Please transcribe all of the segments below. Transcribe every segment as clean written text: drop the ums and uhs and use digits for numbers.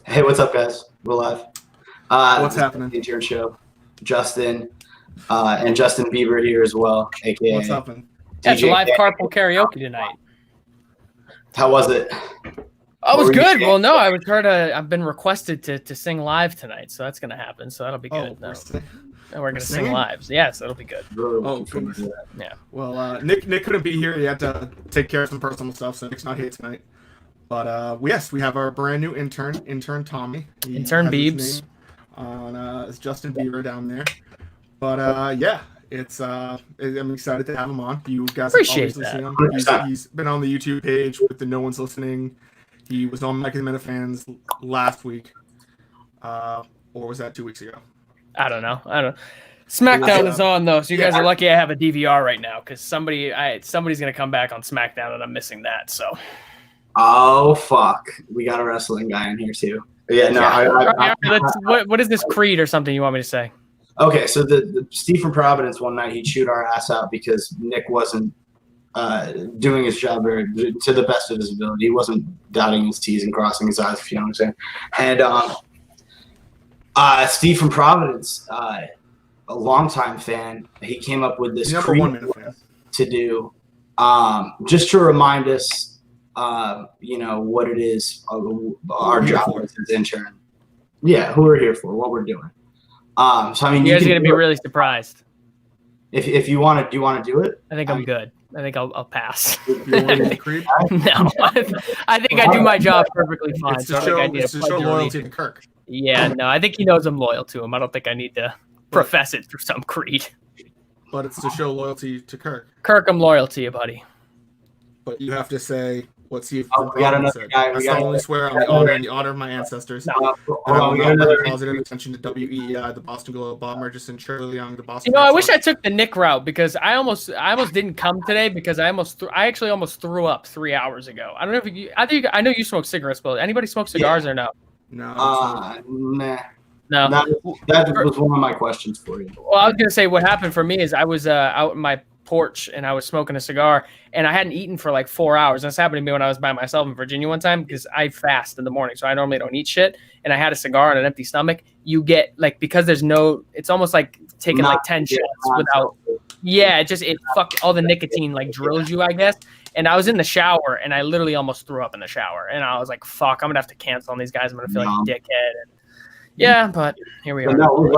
Hey, what's up, guys? We're live. What's happening? Intern Show. Justin and Justin Bieber here as well, aka. What's happening? Yeah, it's a live carpool karaoke tonight. How was it? Oh, it was good. Well, no, I've been requested to sing live tonight, so that's gonna happen. So that'll be good. We're gonna sing live. Yes, that'll be good. Really goodness. Yeah. Well, Nick couldn't be here. He had to take care of some personal stuff, so Nick's not here tonight. But yes, we have our brand new intern Tommy. Intern Biebs. It's Justin Bieber down there. But yeah, I'm excited to have him on. You guys appreciate have obviously seen him. He's been on the YouTube page with the No One's Listening. He was on Mike and the Metafans last week, or was that 2 weeks ago? I don't know. SmackDown is on though, so you guys are lucky I have a DVR right now because somebody's gonna come back on SmackDown and I'm missing that. So. Oh fuck! We got a wrestling guy in here too. Yeah, no. What is this Creed or something you want me to say? Okay, so the Steve from Providence one night he chewed our ass out because Nick wasn't doing his job to the best of his ability. He wasn't dotting his T's and crossing his I's, if you know what I'm saying. And Steve from Providence, a longtime fan, he came up with this Creed to do, just to remind us. What it is, our job as intern. Yeah, who we're here for, what we're doing. So I mean, you guys are gonna be really surprised. If you want to, do you want to do it? I think I'm good. I think I'll pass. You want to Creed? No, I think I do my job perfectly fine. It's to show loyalty to Kirk. Yeah, no, I think he knows I'm loyal to him. I don't think I need to profess it through some creed. But it's to show loyalty to Kirk. Kirk, I'm loyal to you, buddy. But you have to say. What's he? We got another guy. I solemnly swear on the honor of my ancestors. No. And I will not pay positive attention to WEI, the Boston Globe, Bob Murchison, Shirley Young, the Boston. I wish I took the Nick route because I almost didn't come today because I actually almost threw up 3 hours ago. I don't know if I know you smoke cigarettes, but anybody smoke cigars or no? No. Nah. No. That was one of my questions for you. Well, I was gonna say what happened for me is I was out in my porch and I was smoking a cigar and I hadn't eaten for like 4 hours. And this happened to me when I was by myself in Virginia one time because I fast in the morning. So I normally don't eat shit. And I had a cigar on an empty stomach. You get like, because there's it's almost like taking like 10 shots without, it fuck all the nicotine like drills you, I guess. And I was in the shower and I literally almost threw up in the shower. And I was like, fuck, I'm gonna have to cancel on these guys. I'm gonna feel like a dickhead. And but here we are. No, we're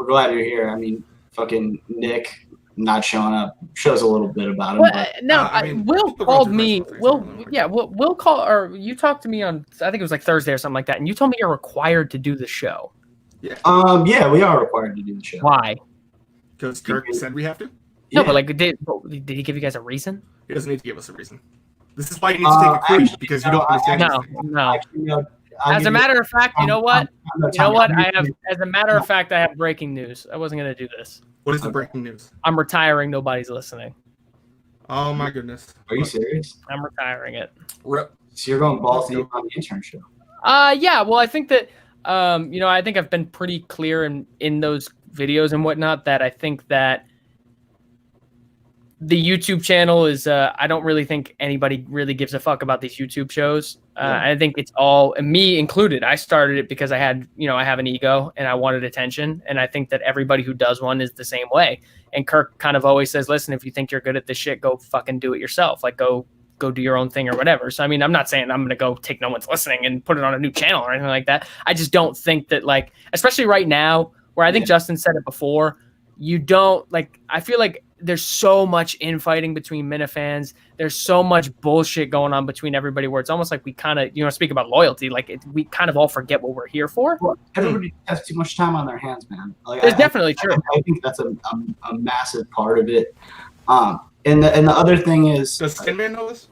glad you're here. I mean, fucking Nick not showing up shows a little bit about him. Well, Will called me. Will call or you talked to me on I think it was like Thursday or something like that, and you told me you're required to do the show. Yeah. Yeah, we are required to do the show. Why? Because Kirk said we have to. No, but like, did he give you guys a reason? He doesn't need to give us a reason. This is why you need to take a creed because you don't understand. No. Actually, as a matter of fact, you know what? As a matter of fact, I have breaking news. I wasn't gonna do this. What is the breaking news? I'm retiring. Nobody's listening. Oh my goodness. Are you serious? I'm retiring it. So you're going balls deep on the intern show? Yeah. Well, I think that I think I've been pretty clear in those videos and whatnot that I think that the YouTube channel is I don't really think anybody really gives a fuck about these YouTube shows. I think it's all, me included. I started it because I had, I have an ego and I wanted attention. And I think that everybody who does one is the same way. And Kirk kind of always says, listen, if you think you're good at this shit, go fucking do it yourself. Like go do your own thing or whatever. So, I mean, I'm not saying I'm going to go take No One's Listening and put it on a new channel or anything like that. I just don't think that like, especially right now where I think Justin said it before, you don't like, I feel like there's so much infighting between Minifans. There's so much bullshit going on between everybody where it's almost like we kind of, speak about loyalty. Like we kind of all forget what we're here for. Well, everybody has too much time on their hands, man. Like, it's definitely true. I think that's a massive part of it. And the other thing is, does Tin Man know this?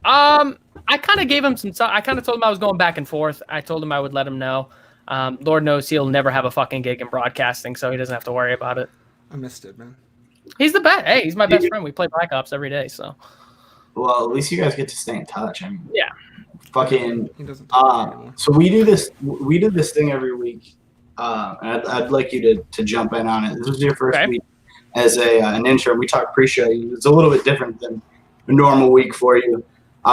I kind of gave him some. I kind of told him I was going back and forth. I told him I would let him know. Lord knows he'll never have a fucking gig in broadcasting, so he doesn't have to worry about it. I missed it, man. He's the best. Hey, he's my best friend. We play Black Ops every day, so. Well, at least you guys get to stay in touch. I mean, yeah. Fucking. So we do this. We do this thing every week. And I'd like you to jump in on it. This was your first week as an intern. We talk pre-show. It's a little bit different than a normal week for you.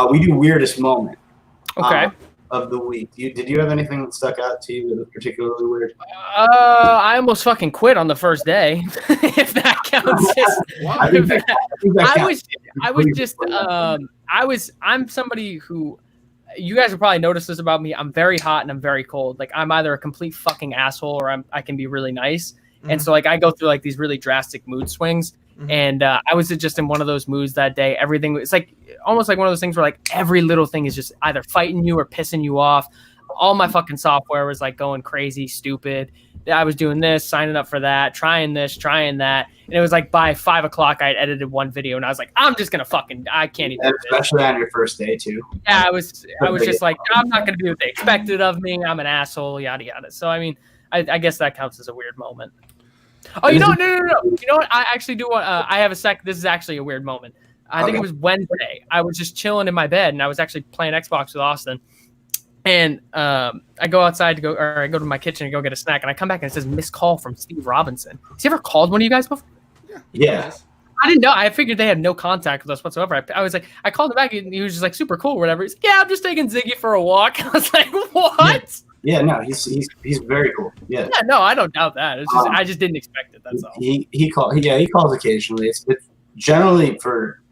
We do weirdest moment. Okay. of the week. Did you have anything that stuck out to you that was particularly weird? I almost fucking quit on the first day, if that counts. I'm somebody who, you guys have probably noticed this about me. I'm very hot and I'm very cold. Like I'm either a complete fucking asshole or I can be really nice. Mm-hmm. And so like I go through like these really drastic mood swings. Mm-hmm. And I was just in one of those moods that day. Everything, it's like almost like one of those things where like every little thing is just either fighting you or pissing you off. All my fucking software was like going crazy, stupid. I was doing this, signing up for that, trying this, trying that. And it was like by 5 o'clock, I had edited one video and I was like, I'm just going to I can't even. Especially on your first day too. Yeah, I was just like, I'm not going to do what they expected of me. I'm an asshole, yada, yada. So, I mean, I guess that counts as a weird moment. Oh, no. You know what? I actually do want, I have this is actually a weird moment. I think it was Wednesday. I was just chilling in my bed and I was actually playing Xbox with Austin. And I go outside I go to my kitchen and go get a snack, and I come back and it says missed call from Steve Robinson. Has he ever called one of you guys before? Yeah. I didn't know. I figured they had no contact with us whatsoever. I was like, I called him back and he was just like super cool or whatever. He's like, yeah, I'm just taking Ziggy for a walk. I was like, what? Yeah, no, he's very cool. Yeah. Yeah, no, I don't doubt that. It's just I just didn't expect it. That's all. He calls occasionally. It's generally for,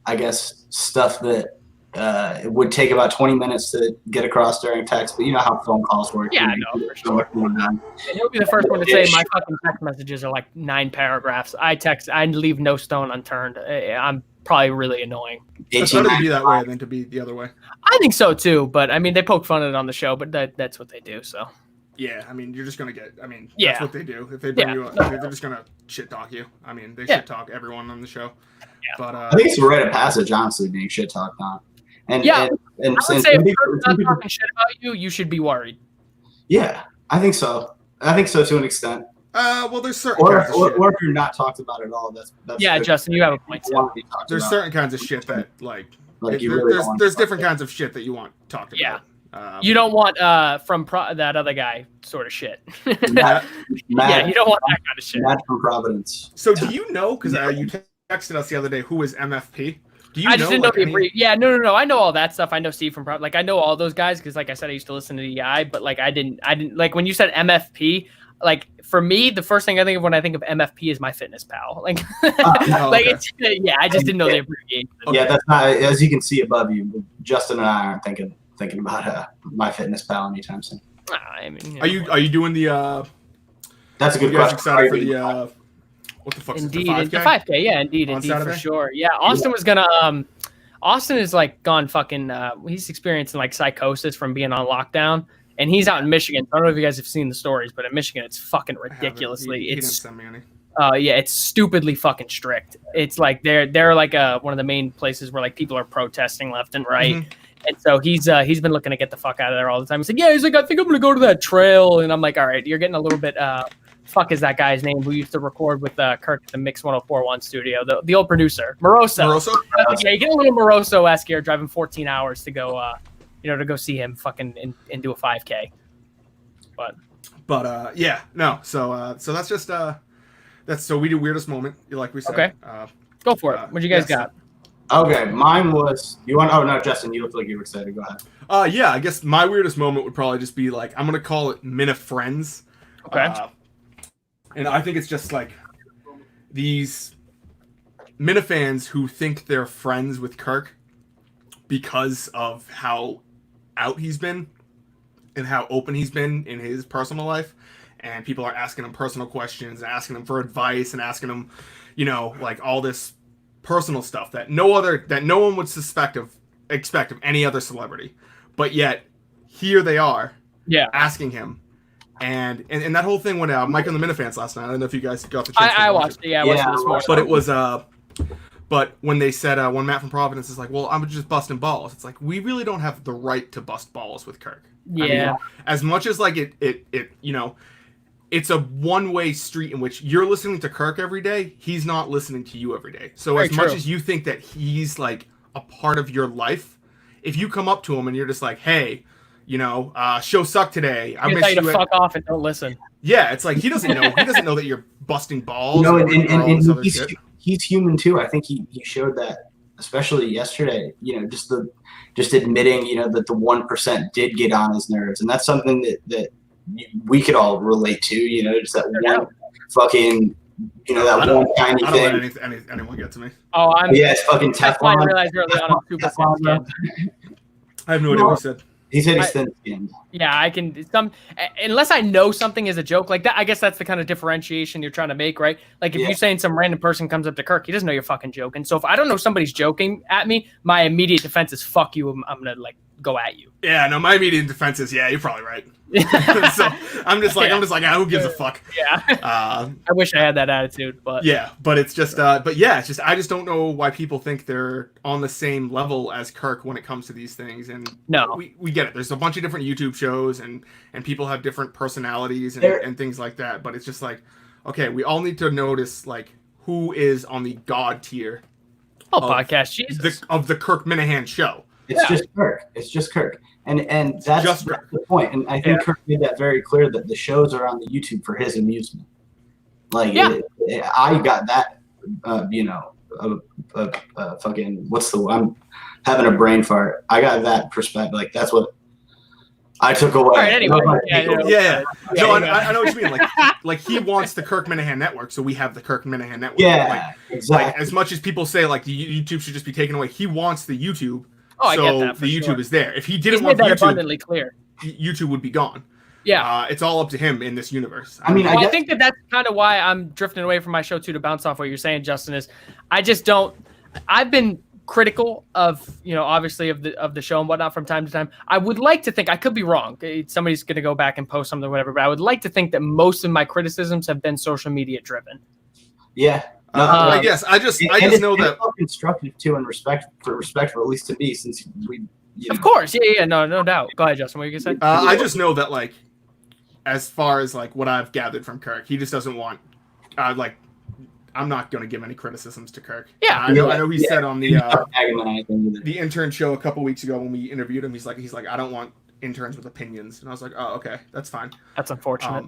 I guess, stuff that it would take about 20 minutes to get across during text, but you know how phone calls work. Yeah, I know, for sure. And he'll be the first one to say my fucking text messages are like 9 paragraphs. I leave no stone unturned. I'm probably really annoying. It's better to be that way than to be the other way. I think so too, but I mean, they poke fun at it on the show, but that's what they do, so. Yeah, I mean, you're just going to get, that's what they do. If they bring you up, they're just going to shit talk you. I mean, they shit talk everyone on the show. Yeah. But I think it's a rite of passage, honestly, being shit talked on. And I would say if people not talking shit about you, you should be worried. Yeah, I think so. I think so to an extent. Well, there's certain or if you're not talked about at all, that's yeah, Justin, you have a point. There's certain kinds of shit that there's different kinds of shit that you want talked about. Yeah. You don't want from that other guy sort of shit. Matt, yeah, you don't want that kind of shit. Matt from Providence. So do you know? Because you texted us the other day. Who is MFP? I just didn't know the brief. Yeah, no. I know all that stuff. I know Steve from like I know all those guys because, like I said, I used to listen to EI. But like I didn't like when you said MFP. Like for me, the first thing I think of when I think of MFP is MyFitnessPal. Like, I just didn't know the abbreviation. Yeah, that's not as you can see above you. Justin and I aren't thinking about MyFitnessPal anytime soon. I mean, are you doing the? That's a good question. Excited for the what the fuck? Indeed, is the 5K? Yeah, indeed, for sure. Yeah, Austin was gonna. Austin is like gone fucking. He's experiencing like psychosis from being on lockdown, and he's out in Michigan. I don't know if you guys have seen the stories, but in Michigan, it's fucking ridiculously. He didn't send me any. Yeah, it's stupidly fucking strict. It's like they're like one of the main places where like people are protesting left and right. Mm-hmm. And so he's been looking to get the fuck out of there all the time. He's like, I think I'm gonna go to that trail, and I'm like, all right, you're getting a little bit. Fuck is that guy's name who used to record with Kirk at the Mix 104.1 studio, the old producer, Moroso. Yeah, you get a little Moroso-esque here, driving 14 hours to go, to go see him fucking and do a 5K. But yeah, no. So that's just so we do weirdest moment, like we said. Okay. Go for it. What you guys got? Okay, mine was Oh no, Justin, you look like you were excited. Go ahead. Yeah, I guess my weirdest moment would probably just be like I'm gonna call it Mina Friends. Okay. And I think it's just like these Mina fans who think they're friends with Kirk because of how out he's been and how open he's been in his personal life. And people are asking him personal questions, and asking him for advice, and asking him, like all this personal stuff that no one would expect of any other celebrity. But yet here they are asking him. And that whole thing when Mike and the Minifans last night. I don't know if you guys got the chance. I watched it. Yeah, I watched it this morning. But it was but when they said when Matt from Providence is like, well, I'm just busting balls. It's like we really don't have the right to bust balls with Kirk. Yeah. I mean, as much as like it it's a one-way street in which you're listening to Kirk every day. He's not listening to you every day. So as much as you think that he's like a part of your life, if you come up to him and you're just like, hey. Show sucked today. I miss you. Fuck off and don't listen. Yeah, it's like he doesn't know. He doesn't know that you're busting balls. And he's human too. I think he showed that especially yesterday, just admitting, that the 1% did get on his nerves, and that's something that we could all relate to, just that one fucking, that one tiny I thing. don't let anyone get to me. Oh, it's fucking Teflon. That's why I realized early on I'm super fan. I have no idea what he said. He said he's thin-skinned. Yeah, I can unless I know something is a joke like that. I guess that's the kind of differentiation you're trying to make, right? Like if you're saying some random person comes up to Kirk, he doesn't know you're fucking joking. So if I don't know somebody's joking at me, my immediate defense is fuck you. I'm gonna go at you. Yeah, no, my immediate defense is you're probably right. So I'm just like, who gives a fuck? Yeah. I wish I had that attitude, but it's just, I just don't know why people think they're on the same level as Kirk when it comes to these things. And no, we get it. There's a bunch of different YouTube shows, and people have different personalities and things like that. But it's just like, okay, we all need to notice like who is on the God tier. Podcast Jesus of the Kirk Minahan show. It's just Kirk. It's just Kirk. And that's the point. And I think Kirk made that very clear that the shows are on the YouTube for his amusement. Like, I got that, fucking, I'm having a brain fart. I got that perspective. Like, that's what I took away. All right, anyway. No, I know what you mean. Like he wants the Kirk Minahan network, so we have the Kirk Minahan network. Yeah, exactly. Like, as much as people say, like, the YouTube should just be taken away, he wants the YouTube. Oh, I get that. The YouTube is there. If he didn't want that YouTube, abundantly clear. YouTube would be gone. Yeah, it's all up to him in this universe. I think that's kind of why I'm drifting away from my show too. To bounce off what you're saying, Justin, is I just don't. I've been critical of obviously of the show and whatnot from time to time. I would like to think, I could be wrong. Somebody's going to go back and post something or whatever, but I would like to think that most of my criticisms have been social media driven. Yeah. I guess I just know that constructive too, and respectful, at least to me, since we. Of course, no doubt. Go ahead, Justin. What are you gonna say? I just know that, like, as far as like what I've gathered from Kirk, he just doesn't want. I'm not going to give any criticisms to Kirk. Yeah, I know. He said on the Intern Show a couple weeks ago when we interviewed him, he's like, I don't want interns with opinions, and I was like, oh, okay, that's fine. That's unfortunate.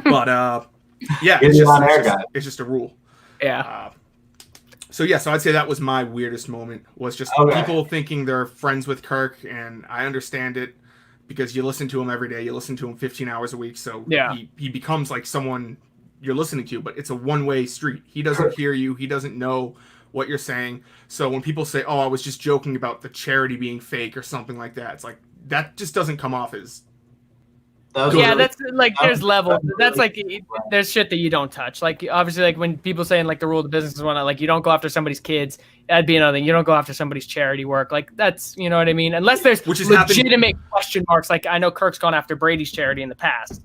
But it's just a rule. Yeah. So I'd say that was my weirdest moment, was just people thinking they're friends with Kirk, and I understand it because you listen to him every day. You listen to him 15 hours a week, so he becomes like someone you're listening to, but it's a one-way street. He doesn't hear you. He doesn't know what you're saying. So when people say, oh, I was just joking about the charity being fake or something like that, it's like, that just doesn't come off as that's like there's levels. That's like there's shit that you don't touch. Like obviously, like when people saying like the rule of the business is one, like you don't go after somebody's kids. That'd be another thing. You don't go after somebody's charity work. Like that's what I mean. Unless there's legitimate question marks. Like I know Kirk's gone after Brady's charity in the past.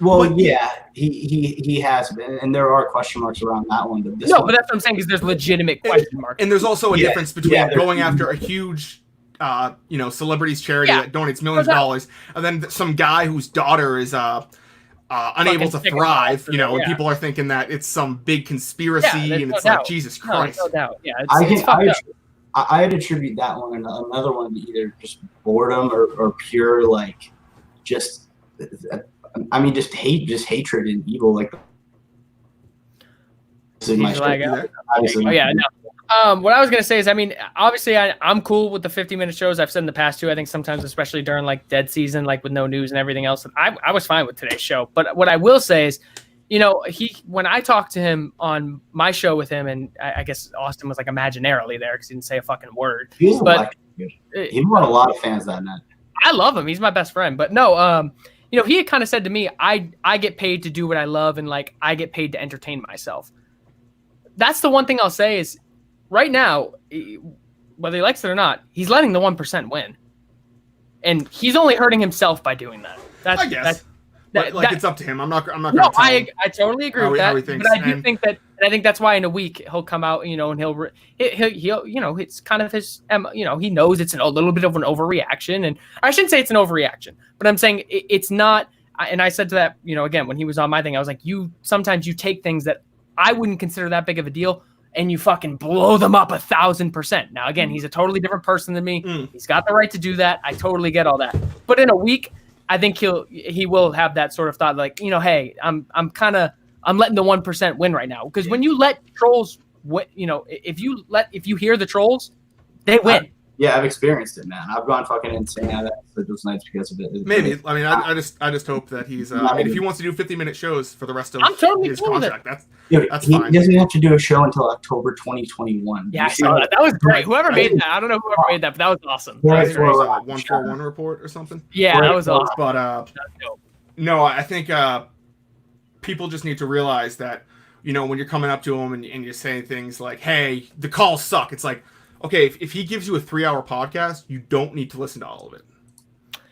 Well, he has been, and there are question marks around that one. But that's what I'm saying is there's legitimate question marks. And there's also a difference between going after a huge. Celebrities charity that donates millions of dollars, and then some guy whose daughter is unable to thrive, and people are thinking that it's some big conspiracy, and it's like, Jesus Christ. No doubt. Yeah, I'd attribute that one and another one to either just boredom or pure, like, just hatred and evil, like. What I was going to say is, I mean, obviously I'm cool with the 50-minute shows. I've said in the past too, I think sometimes, especially during like dead season, like with no news and everything else, I was fine with today's show. But what I will say is, when I talked to him on my show with him, and I guess Austin was like imaginarily there because he didn't say a fucking word. He won a lot of fans that night. I love him. He's my best friend. But no, he had kind of said to me, I get paid to do what I love, and like I get paid to entertain myself. That's the one thing I'll say is, right now, whether he likes it or not, he's letting the 1% win, and he's only hurting himself by doing that. I guess. It's up to him. I'm not. No, I totally agree with that. But I do think that. I think that's why in a week he'll come out, and he'll it's kind of his, he knows it's a little bit of an overreaction, and I shouldn't say it's an overreaction, but I'm saying it's not. And I said to that, again when he was on my thing, I was like, sometimes you take things that I wouldn't consider that big of a deal, and you fucking blow them up 1,000%. Now, again, he's a totally different person than me. He's got the right to do that. I totally get all that. But in a week, I think he will have that sort of thought, like, hey, I'm letting the 1% win right now. Because when you let trolls if you hear the trolls, they win. Yeah, I've experienced it, man. I've gone fucking insane at those nights because of it. Maybe. I mean, I just hope that he's. I mean, if he wants to do 50-minute shows for the rest of I'm totally his cool with contract, that's he fine. doesn't have to do a show until October 2021. Yeah, I saw that. That was great. Whoever made that, I don't know whoever made that, but that was awesome. Yeah, That was great. 141 report or something. Yeah, that was awesome. But no, I think people just need to realize that, when you're coming up to him and you're saying things like, "Hey, the calls suck," it's like, okay, if he gives you a 3-hour podcast, you don't need to listen to all of it.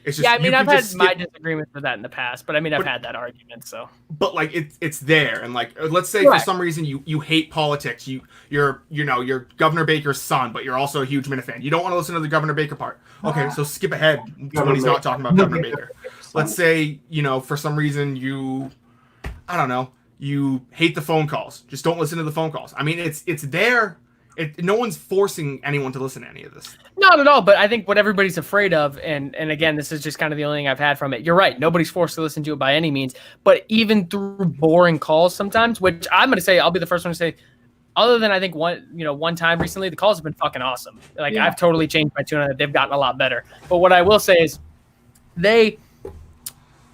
It's just, yeah, I mean, I've had my disagreements with that in the past, but I mean, I've had that argument. So, but like it's there, and like let's say for some reason you hate politics, you're Governor Baker's son, but you're also a huge Minifan. You don't want to listen to the Governor Baker part. Okay, so skip ahead to when he's not talking about Governor Baker. Let's say for some reason you hate the phone calls. Just don't listen to the phone calls. I mean, it's there. No one's forcing anyone to listen to any of this. Not at all, but I think what everybody's afraid of, and again, this is just kind of the only thing I've had from it. You're right. Nobody's forced to listen to it by any means, but even through boring calls sometimes, which I'm going to say, I'll be the first one to say, other than I think one time recently, the calls have been fucking awesome. Like I've totally changed my tune on it. They've gotten a lot better. But what I will say is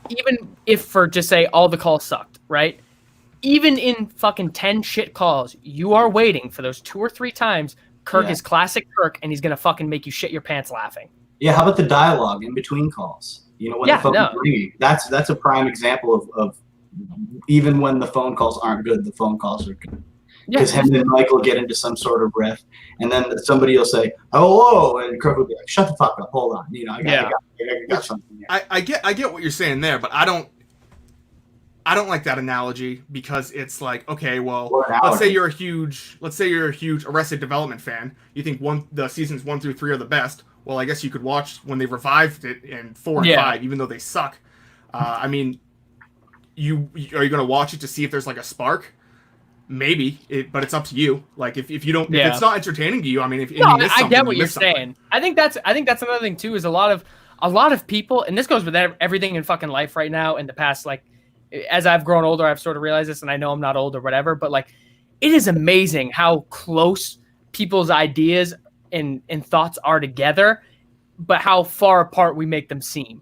even if for just say all the calls sucked, right? Even in fucking 10 shit calls, you are waiting for those 2 or 3 times Kirk is classic Kirk, and he's going to fucking make you shit your pants laughing. Yeah, how about the dialogue in between calls? When the phone is ringing. That's a prime example of even when the phone calls aren't good, the phone calls are good. Because him and Michael get into some sort of riff, and then somebody will say, "Hello," and Kirk will be like, "Shut the fuck up, hold on." I got something. I get what you're saying there, but I don't like that analogy because it's like, okay, well, let's say you're a huge Arrested Development fan. You think the seasons 1 through 3 are the best. Well, I guess you could watch when they revived it in 4 and 5, even though they suck. I mean, are you going to watch it to see if there's like a spark? Maybe, but it's up to you. Like if you don't, if it's not entertaining to you, I mean, I get what you're saying. I think that's another thing too. Is a lot of people, and this goes with everything in fucking life right now. In the past, like as I've grown older, I've sort of realized this, and I know I'm not old or whatever, but like it is amazing how close people's ideas and thoughts are together, but how far apart we make them seem.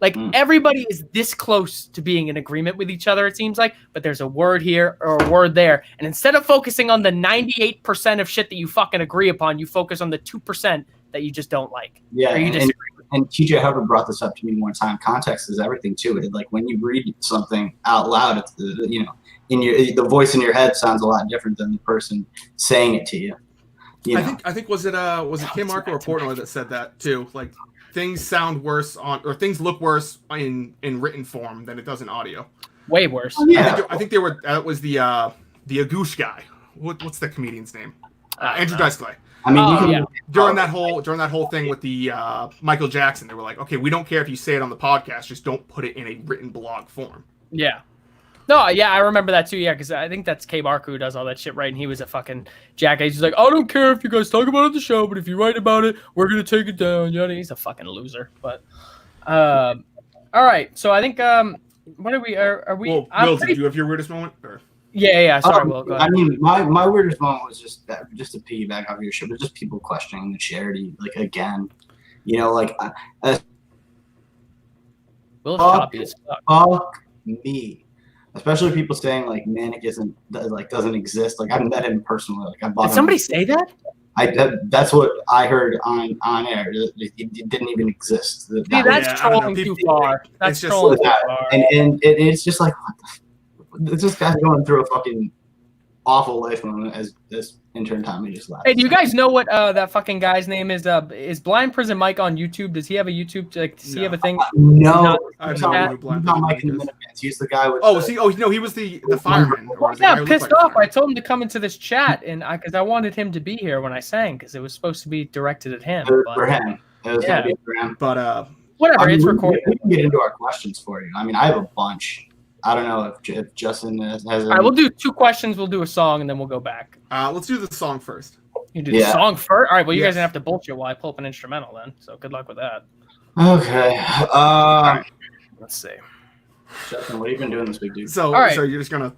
Like everybody is this close to being in agreement with each other, it seems like, but there's a word here or a word there. And instead of focusing on the 98% of shit that you fucking agree upon, you focus on the 2% that you just don't like. Yeah. Or you disagree with. And TJ Hubbard brought this up to me one time. Context is everything too. Like when you read something out loud, it's the voice in your head sounds a lot different than the person saying it to you. I think was it Kim Marco or Portnoy that said that too? Like things sound worse things look worse in written form than it does in audio. Way worse. Yeah. I think they were. That was the Agoosh guy. What's the comedian's name? Andrew Dice Clay. I mean, during that whole thing with the Michael Jackson, they were like, okay, we don't care if you say it on the podcast, just don't put it in a written blog form. Yeah. No, yeah, I remember that too. Yeah, because I think that's K Barker who does all that shit, right? And he was a fucking jackass. He's like, I don't care if you guys talk about it on the show, but if you write about it, we're gonna take it down. He's a fucking loser. But, all right. So I think what are we? Are we? Well, Will, did you have your weirdest moment? Or? Yeah. Sorry, Will. Go ahead. I mean, my weirdest moment was just to piggyback off your shit, but just people questioning the charity, like again, like. Will's choppy as fuck. Fuck me. Especially people saying like Manic doesn't exist. Like I've met him personally. Like I bought. Did somebody say that? That's what I heard on air. It didn't even exist. That's trolling too far. That's trolling too far. And it's just like, it's this guy's going through a fucking awful life moment as this intern Tommy just left. Hey, do you guys know what that fucking guy's name is? Is Blind Prison Mike on YouTube? Does he have a YouTube? Does he have a thing? No. He's not Mike in the Minifans. He's the guy with. No, he was the fireman. Yeah, pissed off. I told him to come into this chat, and because I wanted him to be here when I sang, because it was supposed to be directed at him. For him. It was gonna be for him. But whatever. It's recorded. We can get into our questions for you. I mean, I have a bunch. I don't know if Justin has. All right, we'll do 2 questions. We'll do a song, and then we'll go back. Let's do the song first. You do the song first? All right, well, you guys don't have to bullshit while I pull up an instrumental then, so good luck with that. Okay. All right. Let's see. Justin, what have you been doing this week, dude? So, All right. so you're just gonna?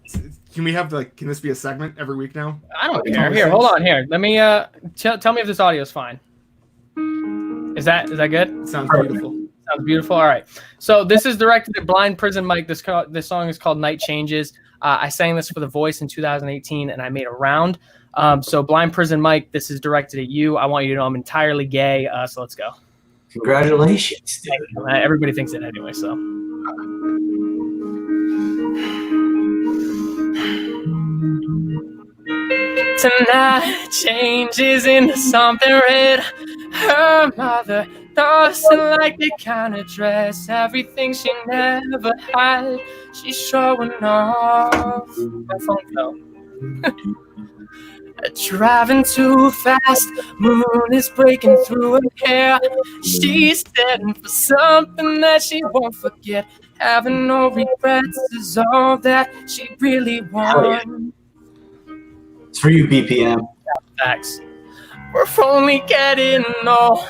Can we have can this be a segment every week now? I don't Okay, care. Here, hold on. Here, let me tell me if this audio is fine. Is that good? Sounds Perfect. beautiful. Sounds beautiful. All right. So this is directed at Blind Prison Mike. This song is called Night Changes. I sang this for The Voice in 2018, and I made a round. So Blind Prison Mike, this is directed at you. I want you to know I'm entirely gay. So let's go. Congratulations, dude. Everybody thinks it anyway. So. Tonight changes into something red. Her mother doesn't like the kind of dress, everything she never had. She's showing off. My phone fell. Driving too fast, moon is breaking through her hair. She's setting for something that she won't forget. Having no regrets is all that she really wants. It's for you, BPM. Facts. We're only getting older,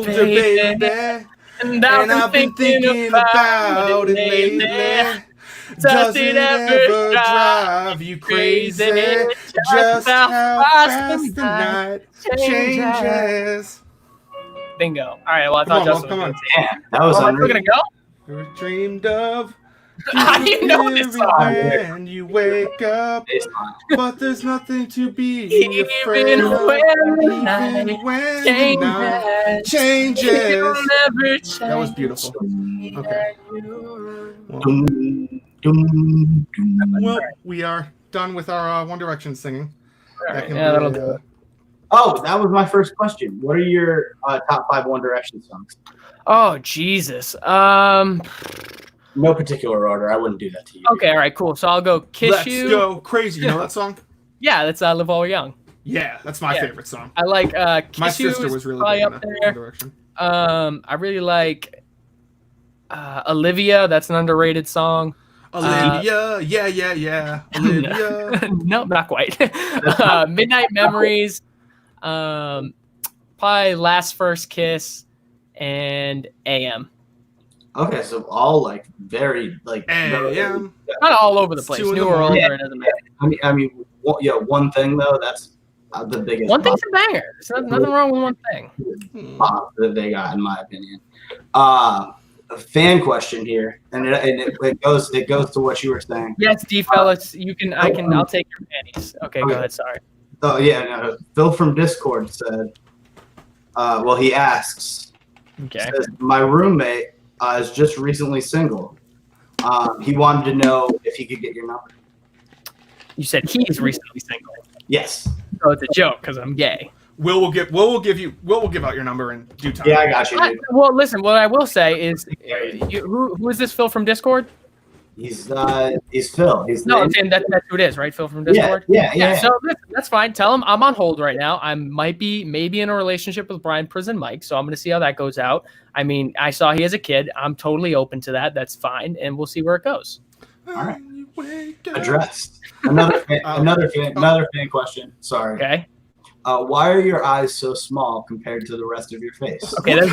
baby. And I've been thinking about it lately. Does it ever drive you crazy? Just how fast the night changes. Bingo. All right, well, I thought Justin come on. Yeah, that was we're unreal. going to go? You're dreamed of. How do you know this song? When you wake up, but there's nothing to be afraid Even of. when the Even night when the night changes, changes. it'll never change. That was beautiful. Okay. Well, well, we are done with our One Direction singing. That can Yeah, that'll be, do it. Oh, that was my first question. What are your top 5 One Direction songs? Oh, Jesus. No particular order. I wouldn't do that to you. Okay, all right, cool. So I'll go Kiss Let's You. Go Crazy. You know that song? Yeah, that's Live While We're Young. Yeah, that's my favorite song. I like Kiss My You sister is was really probably big in up One there. Direction. I really like Olivia. That's an underrated song. Olivia, yeah. Olivia. No, not quite. Midnight Memories. Probably Last First Kiss and AM. Okay, so all like very like. AM. Kind of all over the It's place. 2 in the Newer or older, morning. it doesn't matter. I mean, one thing though. That's the biggest. One thing's a banger. There's nothing wrong with one thing. pop that they got, in my opinion. A fan question here, and it goes to what you were saying. Yes, D fellas, I'll take your panties. Okay, go ahead. Sorry. Oh yeah, no, Phil from Discord said. Well, he asks. Okay. Says, my roommate is just recently single. He wanted to know if he could get your number. You said he's recently single, Yes. so it's a joke because I'm gay. Will will give out your number in due time. Yeah, I got you, dude. Well, listen. What I will say is, who is this Phil from Discord? He's Phil. No, that's who it is, right? Phil from Discord. Yeah. So listen, that's fine. Tell him I'm on hold right now. I might be maybe in a relationship with Brian Prison Mike, so I'm going to see how that goes out. I mean, I saw he has a kid. I'm totally open to that. That's fine, and we'll see where it goes. All right. Addressed. Another fan question. Sorry. Okay. Why are your eyes so small compared to the rest of your face? Okay, that's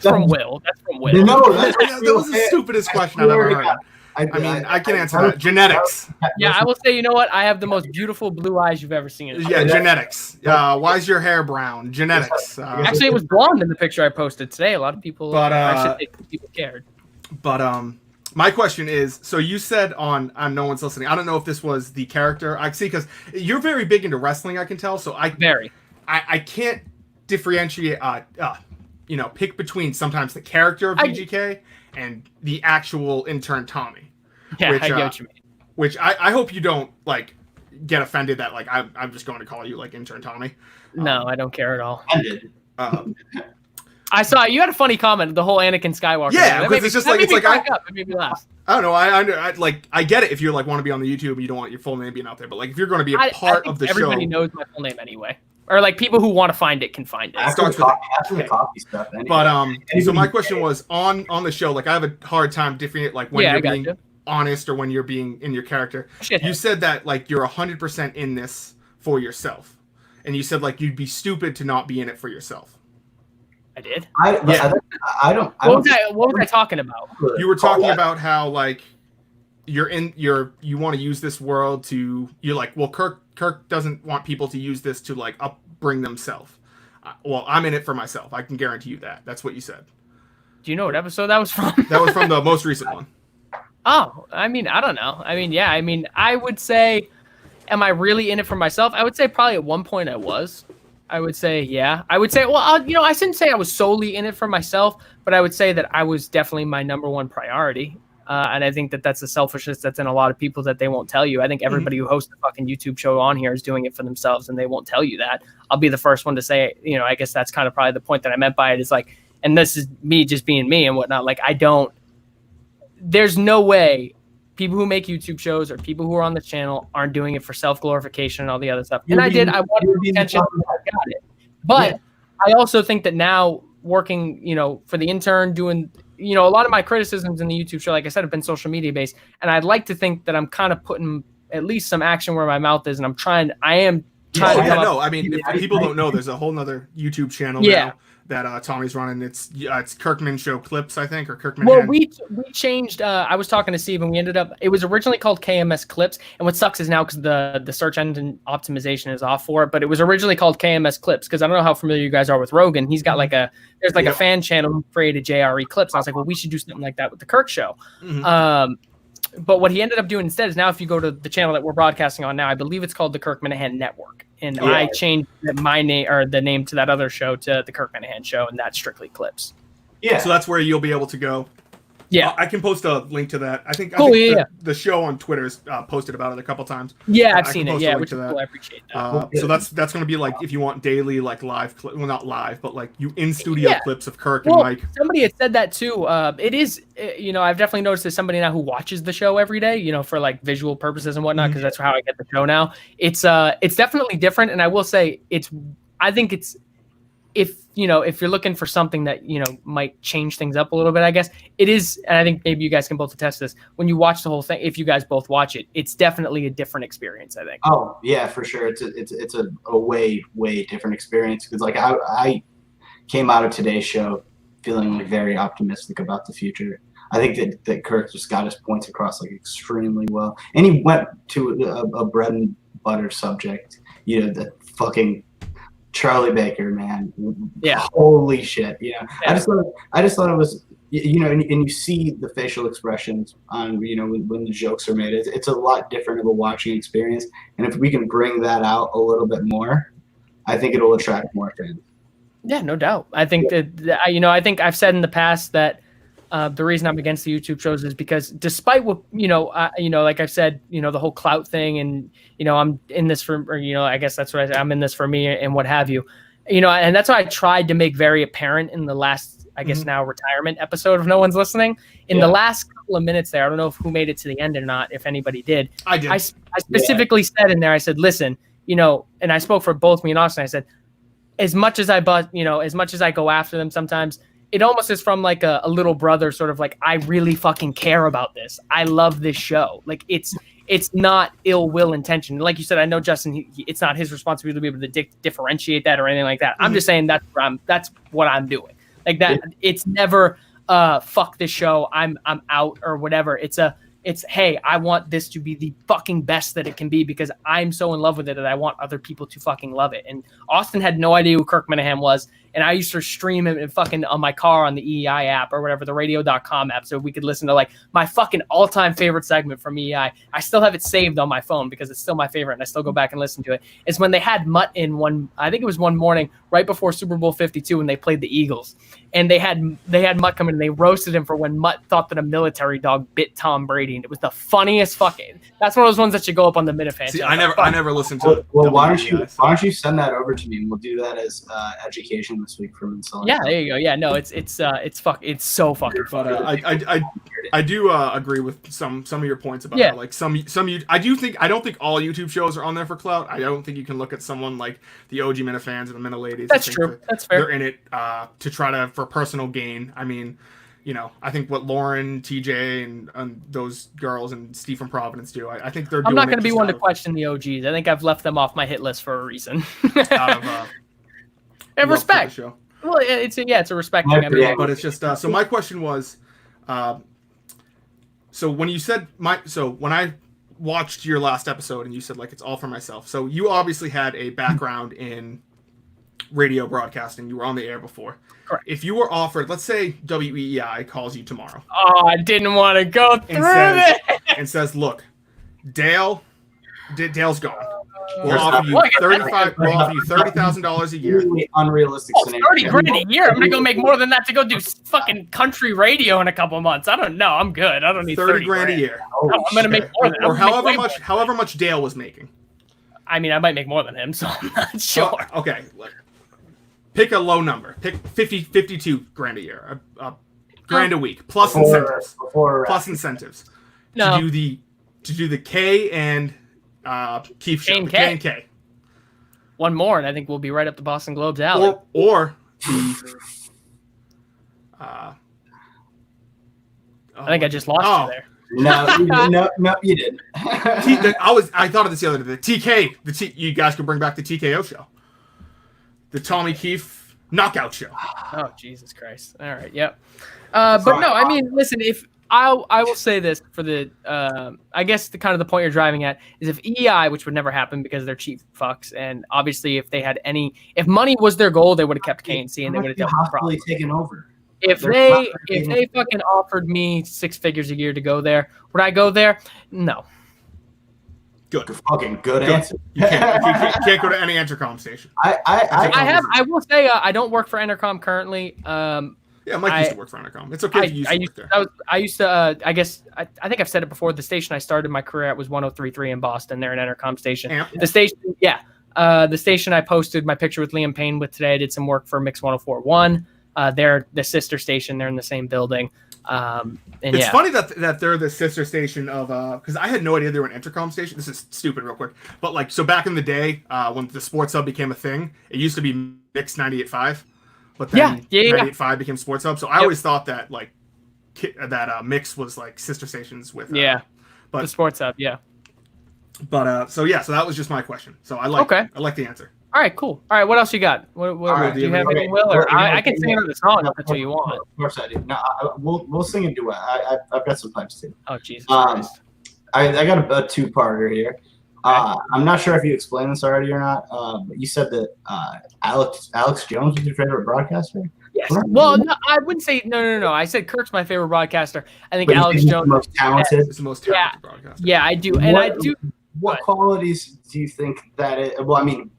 from Will. That's from Will. No, That was the stupidest question I've ever heard. I mean, I can answer that. Genetics. Yeah, I will say, you know what? I have the most beautiful blue eyes you've ever seen. Yeah, genetics. Why is your hair brown? Genetics. Actually, it was blonde in the picture I posted today. A lot of people, people cared. But my question is, so you said on No One's Listening, I don't know if this was the character. I see, because you're very big into wrestling, I can tell. So I can't differentiate, pick between sometimes the character of VGK and the actual intern Tommy. Yeah, I get what you mean. Which I hope you don't get offended that I'm just going to call you intern Tommy. No, I don't care at all. I did. I saw you had a funny comment. The whole Anakin Skywalker. Yeah, because it's just it made me laugh. I don't know. I get it if you want to be on the YouTube and you don't want your full name being out there, but if you're going to be a part of the show, everybody knows my full name anyway. Or people who want to find it can find it. After the coffee stuff. Anyway. But so my question was on the show. I have a hard time differentiating when you're being honest or when you're being in your character. You said that you're 100% in this for yourself, and you said you'd be stupid to not be in it for yourself. I did. I don't. What was I talking about? You were talking about how like you want to use this world to. You're like, well, Kirk doesn't want people to use this to like upbring themselves. Well, I'm in it for myself. I can guarantee you that. That's what you said. Do you know what episode that was from? That was from the most recent one. Oh, I mean, I don't know. I mean, yeah. I mean, I would say, am I really in it for myself? I would say probably at one point I was. I would say, yeah. I would say, well, I shouldn't say I was solely in it for myself, but I would say that I was definitely my number one priority. And I think that that's the selfishness that's in a lot of people that they won't tell you. I think everybody who hosts a fucking YouTube show on here is doing it for themselves, and they won't tell you that. I'll be the first one to say, I guess that's kind of probably the point that I meant by it is like, and this is me just being me and whatnot. Like, there's no way people who make YouTube shows or people who are on the channel aren't doing it for self-glorification and all the other stuff. And I wanted attention, I got it. But I also think that now working, for the intern, doing, a lot of my criticisms in the YouTube show, like I said, have been social media based. And I'd like to think that I'm kind of putting at least some action where my mouth is. And I am trying to come up. I mean, if people don't know, there's a whole nother YouTube channel now that Tommy's running. It's Kirkman Show Clips, I think, or Kirkman. Well, we changed. I was talking to Steve, and we ended up. It was originally called KMS Clips, and what sucks is now because the search engine optimization is off for it. But it was originally called KMS Clips because I don't know how familiar you guys are with Rogan. He's got there's a fan channel who created JRE Clips. And I was like, well, we should do something like that with the Kirk Show. But what he ended up doing instead is now if you go to the channel that we're broadcasting on now, I believe it's called the Kirk Minahan Network. And I changed my name or the name to that other show to the Kirk Minahan Show, and that's strictly clips. Yeah. So that's where you'll be able to go. Yeah. I can post a link to that. I think the show on Twitter's posted about it a couple times. Yeah, I've seen it. Yeah, which is cool. I appreciate that. So that's going to be like if you want daily like live well, not live, but like you in studio clips of Kirk and Mike. Somebody had said that too. It is I've definitely noticed there's somebody now who watches the show every day, for like visual purposes and whatnot, because that's how I get the show now. It's definitely different, and I will say I think it's if you're looking for something that might change things up a little bit, I guess it is. And I think maybe you guys can both attest this. When you watch the whole thing, if you guys both watch it, it's definitely a different experience, I think. Oh yeah, for sure. It's a way different experience because like I came out of today's show feeling like very optimistic about the future. I think that Kirk just got his points across like extremely well, and he went to a bread and butter subject. The fucking Charlie Baker, man. Yeah. Holy shit. Yeah. I just thought it was, and you see the facial expressions on, when the jokes are made. It's a lot different of a watching experience. And if we can bring that out a little bit more, I think it'll attract more fans. Yeah, no doubt. I think that I think I've said in the past that the reason I'm against the YouTube shows is because despite what, like I've said, the whole clout thing and, I'm in this for, or, I guess that's what I'm in this for me and what have you, and that's what I tried to make very apparent in the last, I guess now retirement episode of No One's Listening. In the last couple of minutes there, I don't know who made it to the end or not, if anybody did. I did. I specifically said in there, I said, listen, and I spoke for both me and Austin. I said, as much as I go after them sometimes, it almost is from like a little brother sort of like, I really fucking care about this. I love this show. Like it's not ill will intention. Like you said, I know Justin, it's not his responsibility to be able to differentiate that or anything like that. I'm just saying that's what I'm doing. Like that. It's never fuck this show. I'm out or whatever. It's hey, I want this to be the fucking best that it can be because I'm so in love with it that I want other people to fucking love it. And Austin had no idea who Kirk Minahan was. And I used to stream him and fucking on my car on the EEI app or whatever, the radio.com app. So we could listen to like my fucking all-time favorite segment from EEI. I still have it saved on my phone because it's still my favorite. And I still go back and listen to it. It's when they had Mutt in I think it was one morning right before Super Bowl 52 when they played the Eagles. And they had Mutt come in and they roasted him for when Mutt thought that a military dog bit Tom Brady. And it was the funniest fucking, that's one of those ones that should go up on the Minifan. See, I never listened to it. Well, why don't you send that over to me and we'll do that as education this week from Inside. Yeah, there you go. Yeah, no, it's so fucking funny. I do agree with some of your points about how, like some I don't think all YouTube shows are on there for clout. I don't think you can look at someone like the OG Minifans and the Mina ladies. That's true. That's fair. They're in it to try for personal gain. I mean, I think what Lauren, TJ, and those girls and Steve from Providence do, I think they're. I'm not going to be one to question the OGs. I think I've left them off my hit list for a reason. Out of and respect. Well, it's a respecting. I mean, Yeah. But it's just so my question was, so when you said when I watched your last episode and you said like it's all for myself. So you obviously had a background in radio broadcasting. You were on the air before. Correct. If you were offered, let's say WEEI calls you tomorrow. Oh, I didn't want to go through it. And says, look, Dale's gone. We'll There's offer you not- $30,000 a year. Really unrealistic Oh, scenario. 30 grand a year. I'm gonna go make more than that to go do fucking country radio in a couple months. I don't know. I'm good. I don't need 30 grand a year. Holy I'm gonna make shit. more than Or I'm gonna make way more. however much Dale was making. I mean, I might make more than him, so I'm not sure. Oh, okay. Pick a low number. Pick 52 grand a year. A grand a week. Plus incentives. Plus incentives. No. To do the K and Keith show. K&K. K and K. One more, and I think we'll be right up the Boston Globe's alley. Or the I think I just lost you there. No, you didn't. I thought of this the other day. The TK. You guys could bring back the TKO show. The Tommy Keefe knockout show. Oh, Jesus Christ. All right, yep. But no, I mean, listen, if I will say this for the I guess the kind of the point you're driving at is if EI, which would never happen because they're cheap fucks, and obviously if they had if money was their goal, they would have kept KNC and they would have dealt with the problem. Taken over. If they fucking offered me 6 figures a year to go there, would I go there? No. Good. Fucking good answer. You can't go to any intercom station. I will say I don't work for Entercom currently. Yeah, Mike used to work for Entercom. It's okay if you used to work there. I used to. I guess I think I've said it before. The station I started my career at was 103.3 in Boston. They're an Entercom station. Yeah. The station, yeah. The station I posted my picture with Liam Payne with today. I did some work for Mix 104.1. They're the sister station. They're in the same building. It's funny that they're the sister station of because I had no idea they were an intercom station. This is stupid, real quick, but like so back in the day when the Sports Hub became a thing, it used to be Mix 98.5, but then 98.5 became Sports Hub. So I always thought that like that Mix was like sister stations with but the Sports Hub, But so that was just my question. So I like the answer. All right, cool. All right, what else you got? Do you have anything, Will? Or I can sing another song if that's what you want. Of course I do. No, we'll sing a duet. I've got some pipes too. Oh, Jesus Christ. I got a two-parter here. I'm not sure if you explained this already or not, but you said that Alex Jones was your favorite broadcaster? Yes. Well, no, I wouldn't say no. I said Kirk's my favorite broadcaster. I think Alex Jones is the most talented. Is the most talented broadcaster. Yeah, I do. And I do. What qualities do you think that it? Well, I mean,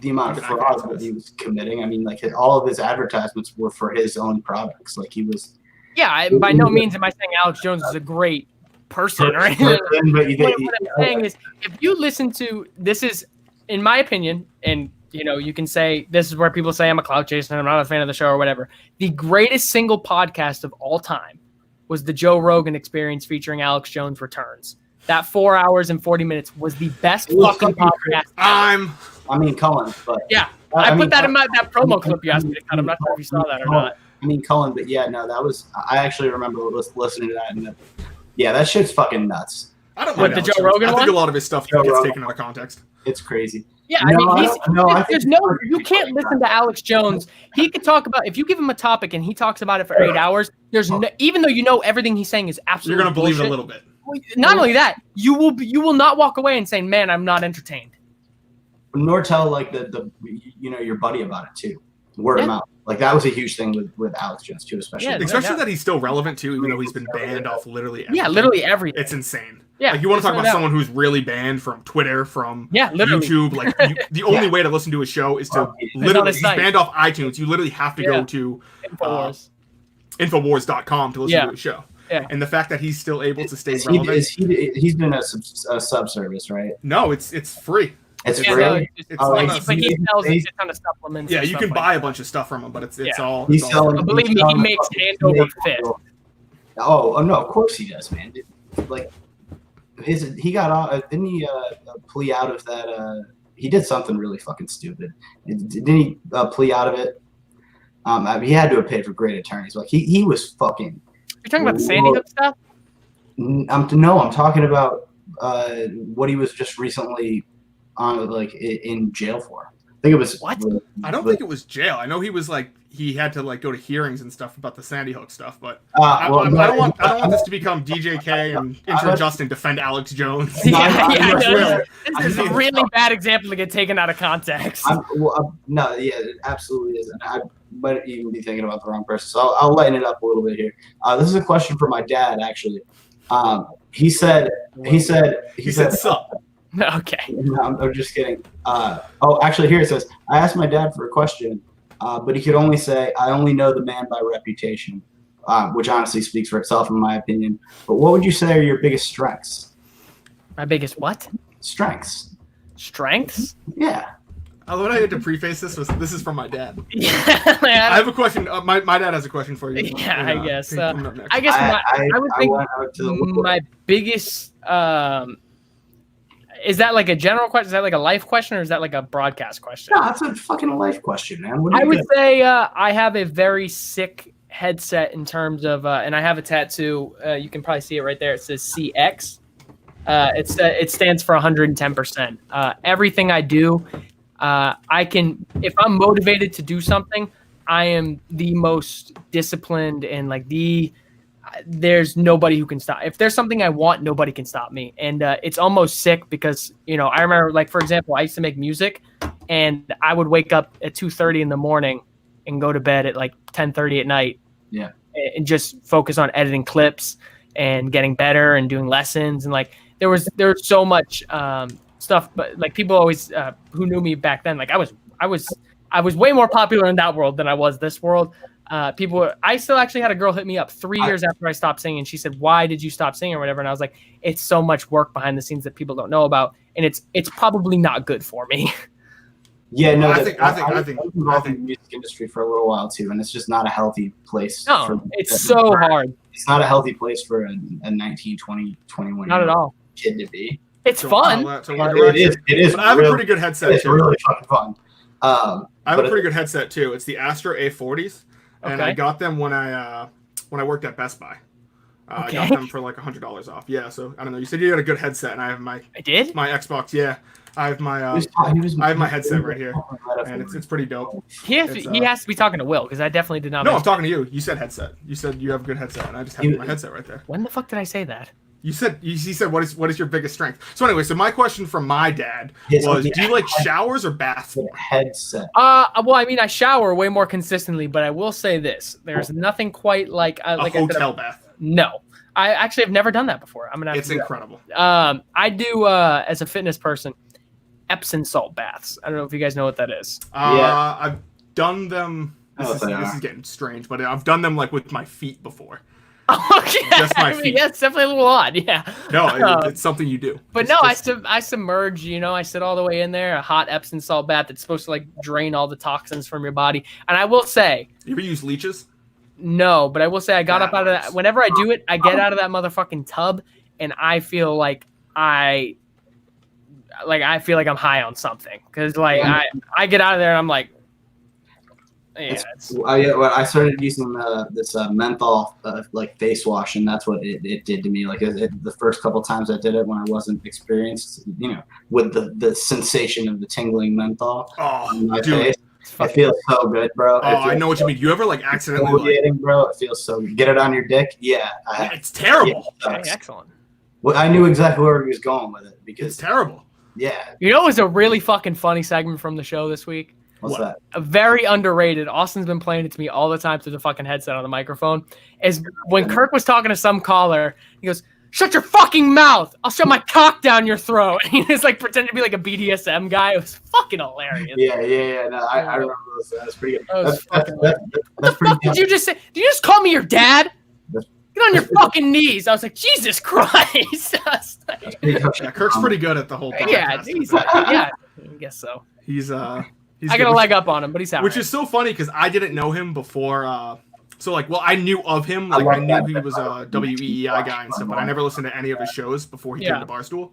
the amount of fraud that he was committing. I mean, like all of his advertisements were for his own products. Like he was. Yeah, by no means am I saying Alex Jones is a great person or anything. What I'm saying is, if you listen to this, is in my opinion, and you can say this is where people say I'm a clout chaser and I'm not a fan of the show or whatever. The greatest single podcast of all time was the Joe Rogan Experience featuring Alex Jones Returns. That 4 hours and 40 minutes was the best fucking podcast. I mean, Cullen, but yeah, I put that in that promo clip you asked me to cut. I'm not sure if you saw that or not. I mean, Cullen, but yeah, no, that was. I actually remember listening to that, and that shit's fucking nuts. I don't mind the Joe Rogan one. I think a lot of his stuff gets taken out of context. It's crazy. Yeah, you can't listen to Alex Jones. He could talk about, if you give him a topic and he talks about it for 8 hours, even though everything he's saying is absolutely you're gonna believe bullshit, it a little bit. Not only that, you will not walk away and say, "Man, I'm not entertained." Nor tell like the your buddy about it too. Word of mouth. Like that was a huge thing with Alex Jones too, especially. Yeah, especially that he's still relevant too, even though he's been banned off literally everything. Yeah, literally everything. It's insane. Yeah, like you want to talk about someone who's really banned from Twitter, from YouTube. Like the only way to listen to his show is to literally. He's banned off iTunes. You literally have to go to Infowars.com to listen to his show. Yeah. And the fact that he's still able to stay relevant. He's been a subservice, right? No, it's free. It's free. But he sells a ton of supplements. Yeah, you can buy a bunch of stuff from him, but it's all. Believe me, he makes hand over fist. Oh no, of course he does, man. Like he got out. Didn't he plea out of that? He did something really fucking stupid. Didn't he plea out of it? He had to have paid for great attorneys. Like he was fucking. You're talking about the Sandy Hook stuff? I'm talking about what he was just recently on, like in jail for. I think it was what? I don't think it was jail. I know he was like he had to like go to hearings and stuff about the Sandy Hook stuff. But well, I don't want this to become DJK and Intern Justin defend Alex Jones. This is a really bad example to get taken out of context. No, yeah, it absolutely is. And I might even be thinking about the wrong person. So I'll lighten it up a little bit here. This is a question for my dad, actually. He said, sup. Okay. No, I'm just kidding. Actually, here it says, I asked my dad for a question, but he could only say, I only know the man by reputation, which honestly speaks for itself, in my opinion. But what would you say are your biggest strengths? My biggest what? Strengths. Strengths? Yeah. What I had to preface this is from my dad. Yeah. I have a question. My dad has a question for you. Yeah, I guess. I guess I would think my biggest. Is that like a general question? Is that like a life question, or is that like a broadcast question? No, that's a fucking life question, man. I would say I have a very sick headset in terms of, and I have a tattoo. You can probably see it right there. It says CX. It stands for 110%. Everything I do, I can. If I'm motivated to do something, I am the most disciplined and like there's nobody who can stop. If there's something I want, nobody can stop me. And it's almost sick because, I remember, like, for example, I used to make music and I would wake up at 2:30 in the morning and go to bed at like 10:30 at night. Yeah. And just focus on editing clips and getting better and doing lessons. And like, there was so much stuff, but like people always who knew me back then, like I was way more popular in that world than I was this world. I still actually had a girl hit me up 3 years after I stopped singing. She said, "Why did you stop singing?" or whatever. And I was like, "It's so much work behind the scenes that people don't know about, and it's probably not good for me." Yeah, no, I think involved in the music industry for a little while too, and it's just not a healthy place. No, it's so hard. It's not a healthy place for a 19, 20, 21 not at all kid to be. It's fun. It is. But I have a pretty good headset. It's really fucking fun. I have a pretty good headset too. It's the Astro A40s. And Okay. I got them when I worked at Best Buy. I got them for like $100 off. Yeah, so I don't know. You said you had a good headset, and I have my Xbox. Yeah, I have my I have my headset right here, and it's pretty dope. He has to be talking to Will because I definitely did not. No, I'm talking to you. You said headset. You said you have a good headset, and I just have my headset right there. When the fuck did I say that? He said what is your biggest strength? So anyway, so my question from my dad was, do you like showers or baths? Headset. Well, I mean, I shower way more consistently, but I will say this: there's nothing quite like a hotel bath. No, I actually have never done that before. I'm gonna. It's incredible. I do as a fitness person, Epsom salt baths. I don't know if you guys know what that is. I've done them. This is getting strange, but I've done them like with my feet before. Okay. Just my feet. Yeah, it's definitely a little odd. Yeah. No, it's something you do. But I submerge. I sit all the way in there. A hot Epsom salt bath that's supposed to like drain all the toxins from your body. And I will say, you ever use leeches? No, but I will say I got up out of that. Whenever I do it, I get out of that motherfucking tub, and I feel like I feel like I'm high on something because like I get out of there and I'm like. Yeah, I started using this menthol like face wash, and that's what it did to me. Like the first couple times I did it when I wasn't experienced, with the sensation of the tingling menthol on my face. It feels so good, bro. I know what you mean. You ever like accidentally bro? It feels so good. Get it on your dick? Yeah. It's terrible. Yeah, excellent. Well, I knew exactly where he was going with it because it's terrible. Yeah. It was a really fucking funny segment from the show this week. What's that? A very underrated. Austin's been playing it to me all the time through the fucking headset on the microphone. Is when Kirk was talking to some caller, he goes, "Shut your fucking mouth! I'll shove my cock down your throat." And he was like pretending to be like a BDSM guy. It was fucking hilarious. Yeah. No, I remember those. That's pretty good. That's pretty good. Did you just say? Did you just call me your dad? Get on your fucking knees. I was like, Jesus Christ. Kirk's pretty good at the whole podcast. Yeah, I guess so. He's I got a leg up on him, but he's out. Which is so funny because I didn't know him before. I knew of him. Like I knew he was a WEEI guy and stuff, but I never listened to any of his shows before he came to Barstool.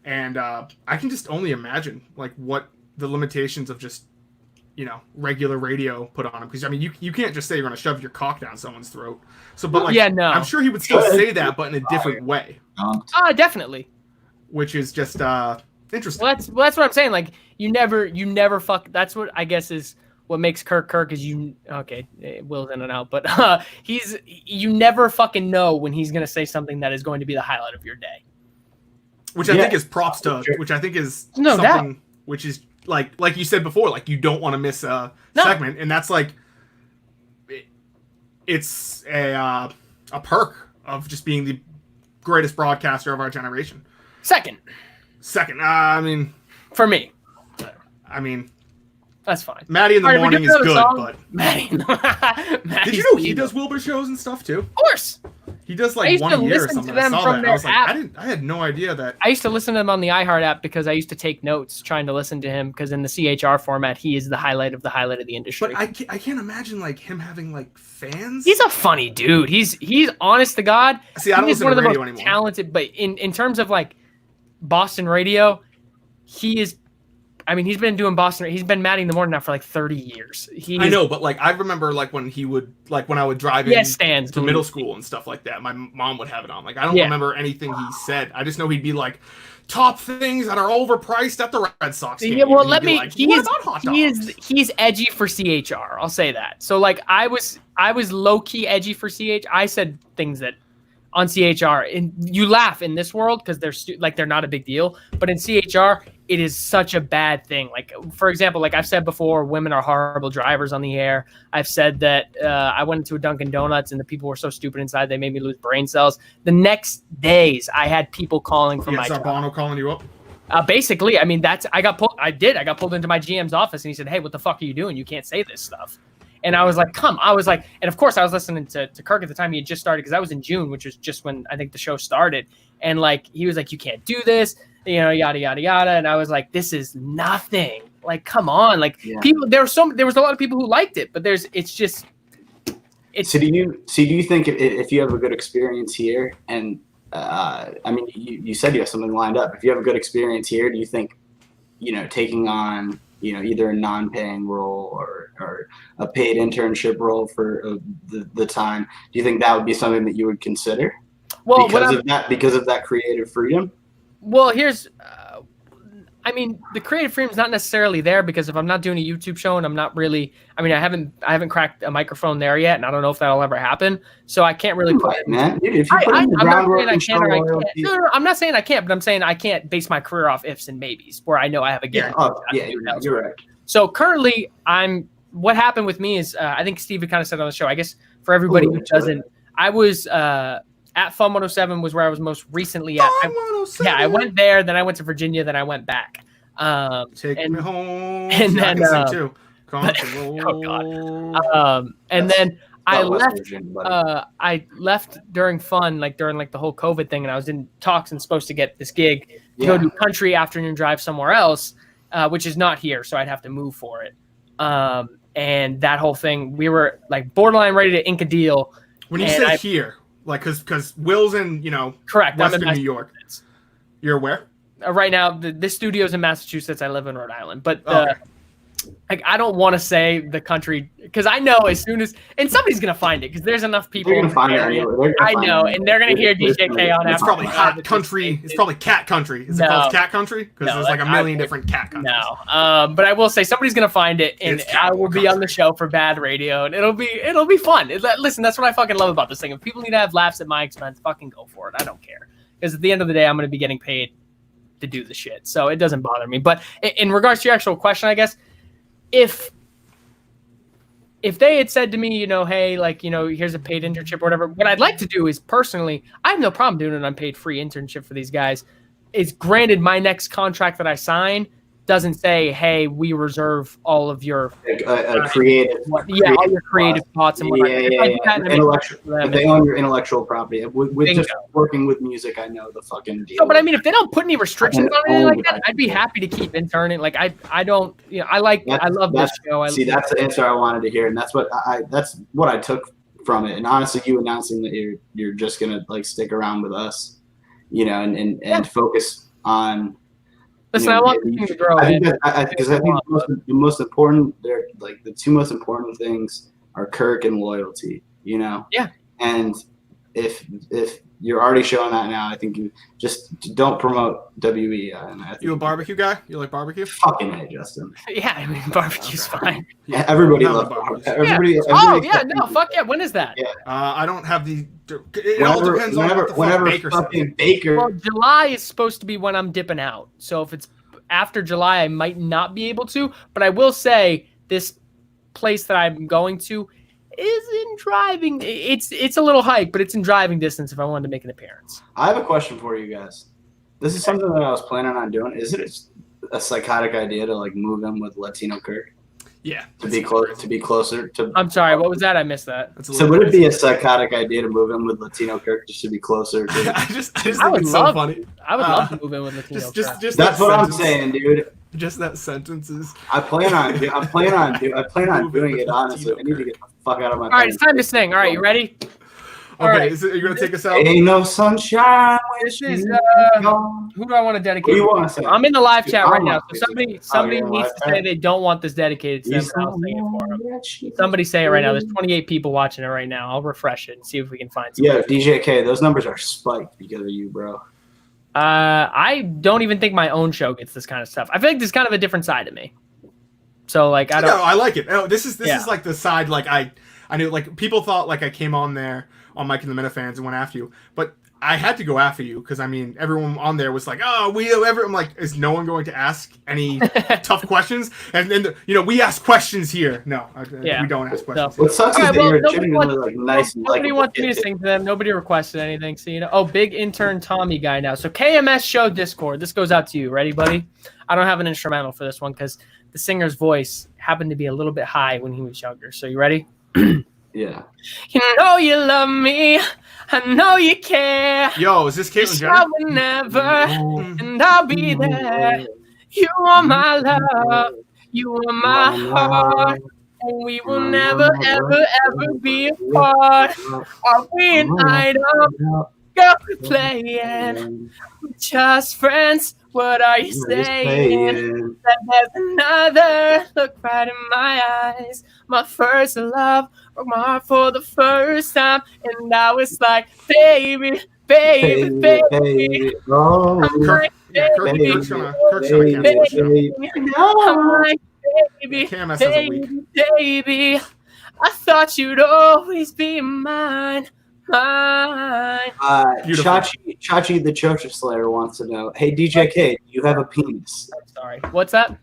And I can just only imagine like what the limitations of just regular radio put on him. Because I mean, you can't just say you're going to shove your cock down someone's throat. So, but like, I'm sure he would still say that, but in a different way. Definitely. Which is just interesting. Well, that's what I'm saying. Like you never fuck. That's what I guess is what makes Kirk is Will's in and out, but you never fucking know when he's gonna say something that is going to be the highlight of your day. Which I think is props to, which I think is no something doubt. Which is like you said before, like you don't want to miss a segment, and that's like it's a perk of just being the greatest broadcaster of our generation. Second, I mean, for me, I mean. That's fine. Maddie in the morning is good, but Maddie. Did you know he does Wilbur shows and stuff too? Of course. He does like one a year or something. I saw that. I was like, app. I had no idea that. I used to listen to him on the iHeart app because I used to take notes trying to listen to him because in the CHR format, he is the highlight of the industry. But I can't imagine like him having like fans. He's a funny dude. He's honest to God. See, I don't listen to radio anymore. Talented, but in terms of like Boston radio, he is. I mean, he's been doing Boston. He's been Maddie in the morning now for like 30 years. I know, but like I remember like when he would like when I would drive in to middle school and stuff like that. My mom would have it on. Like I don't remember anything he said. I just know he'd be like top things that are overpriced at the Red Sox game. Yeah, well, let me. Like, he's edgy for CHR. I'll say that. So like I was low key edgy for CHR. I said things that on CHR and you laugh in this world because they're not a big deal, but in CHR. It is such a bad thing. Like, for example, like I've said before, women are horrible drivers on the air. I've said that I went into a Dunkin' Donuts and the people were so stupid inside they made me lose brain cells. The next days, I had people calling from my job. Bono calling you up? Basically, I mean, I got pulled into my GM's office and he said, "Hey, what the fuck are you doing? You can't say this stuff." And I was like, and of course I was listening to Kirk at the time. He had just started because I was in June, which was just when I think the show started. And like, he was like, "You can't do this." Yada yada yada, and I was like, "This is nothing. Like, come on, like people." There was a lot of people who liked it, but it's just. So do you think if you have a good experience here, and I mean, you said you have something lined up. If you have a good experience here, do you think, taking on either a non-paying role or a paid internship role for the time, do you think that would be something that you would consider? Well, because of that creative freedom. Well, here's, I mean, the creative freedom is not necessarily there because if I'm not doing a YouTube show and I'm not really, I mean, I haven't cracked a microphone there yet, and I don't know if that'll ever happen. So I can't really put it. Man, dude, if you put in the groundwork and show loyalty. No, I'm not saying I can't, but I'm saying I can't base my career off ifs and maybes where I know I have a guarantee. You're right. So currently, what happened with me is I think Steve had kind of said on the show. I guess for everybody who doesn't, I was. At Fun 107 was where I was most recently at. I went there, then I went to Virginia, then I went back. Take me home. And then, too. Oh God. And then I left. I left during Fun, like during like the whole COVID thing, and I was in talks and supposed to get this gig to go do country afternoon drive somewhere else, which is not here, so I'd have to move for it. And that whole thing, we were like borderline ready to ink a deal. When you say here. Like, because Will's in, correct. Western New York. You're where? Right now, this studio's in Massachusetts. I live in Rhode Island. But, like, I don't want to say the country, because I know as soon as, and somebody's going to find it, because there's enough people in the area. I know, and they're going to hear DJK on. It's probably hot country. It's probably cat country. Is it called cat country? Because there's like a million different cat countries. No, but I will say somebody's going to find it, and I will be on the show for bad radio, and it'll be fun. Listen, that's what I fucking love about this thing. If people need to have laughs at my expense, fucking go for it. I don't care, because at the end of the day, I'm going to be getting paid to do the shit, so it doesn't bother me. But in regards to your actual question, I guess. If they had said to me, hey, like, here's a paid internship or whatever, what I'd like to do is personally, I have no problem doing an unpaid free internship for these guys. Is granted my next contract that I sign doesn't say, hey, we reserve all of your creative, all your creative thoughts and whatnot. They own your intellectual property. With just working with music, I know the fucking deal. No, but I mean, if they don't put any restrictions on anything like that, I'd be happy to keep interning. Like I don't, I love this show. That's the answer I wanted to hear, and that's what I took from it. And honestly, you announcing that you're just gonna like stick around with us, and focus on. Listen, I want the thing to grow. I think the most important, they're like the two most important things are Kirk and loyalty. Yeah. And if you're already showing that now, I think you just don't promote WE. And I think You a barbecue guy? You like barbecue? Fucking A, Justin. Yeah, I mean, barbecue's fine. Yeah, everybody I'll loves have a barbecue. barbecue. Everybody. Oh, everybody yeah, no, fuck yeah. When is that? Yeah. I don't have the. It all depends on what the fuck Baker says. Baker. Well, July is supposed to be when I'm dipping out. So if it's after July, I might not be able to. But I will say this place that I'm going to is in driving. It's a little hike, but it's in driving distance if I wanted to make an appearance. I have a question for you guys. This is something that I was planning on doing. Is it a psychotic idea to like move in with Latino Kirk? Yeah. To be closer to. I'm sorry, what was that? I missed that. So would it be a psychotic idea to move in with Latino Kirk just to be closer to? I just think it's so funny. I would love to move in with Latino Kirk. Just that's what I'm saying, dude. Just that sentence is. I plan on doing it. Honestly, I need to get the fuck out of my. All right, it's time to sing. All right, you ready? Okay, right. are you gonna take us out? Ain't no sunshine. This is who do I want to dedicate? Who do you want to say? I'm in the live chat right I'm now. not So somebody needs to say they don't want this dedicated to them. And I'll sing it for them. Somebody say it right now. There's 28 people watching it right now. I'll refresh it and see if we can find something. Yeah, DJK, those numbers are spiked because of you, bro. I don't even think my own show gets this kind of stuff. I feel like there's kind of a different side to me. So like I don't. No, I like it. No, this is like the side like I knew like people thought like I came on there on Mike and the Minifans and went after you, but I had to go after you because I mean everyone on there was like, oh, I'm like, is no one going to ask any tough questions? And then we ask questions here. No, we don't ask questions. What sucks is that you're genuinely like nice. Nobody wants me to sing to them. Nobody requested anything. So oh, big intern Tommy guy now. So KMS show Discord. This goes out to you. Ready, buddy? I don't have an instrumental for this one because the singer's voice happened to be a little bit high when he was younger. So you ready? Yeah. You know you love me. I know you care. Yo, is this Caitlyn Jenner? I will never, and I'll be there. You are my love. You are my heart. And we will never, ever, ever be apart. Are we an item? Girl, we're playing. We're just friends. What are you saying? That there's another look right in my eyes. My first love broke my heart for the first time. And now it's like, baby, baby, baby. Oh, I'm like, baby, Kirk's gonna cancel the show. I'm like, baby, KMS has a week. baby. I thought you'd always be mine. Chachi the Chocha Slayer wants to know, hey DJK, do you have a penis? I'm sorry. What's that?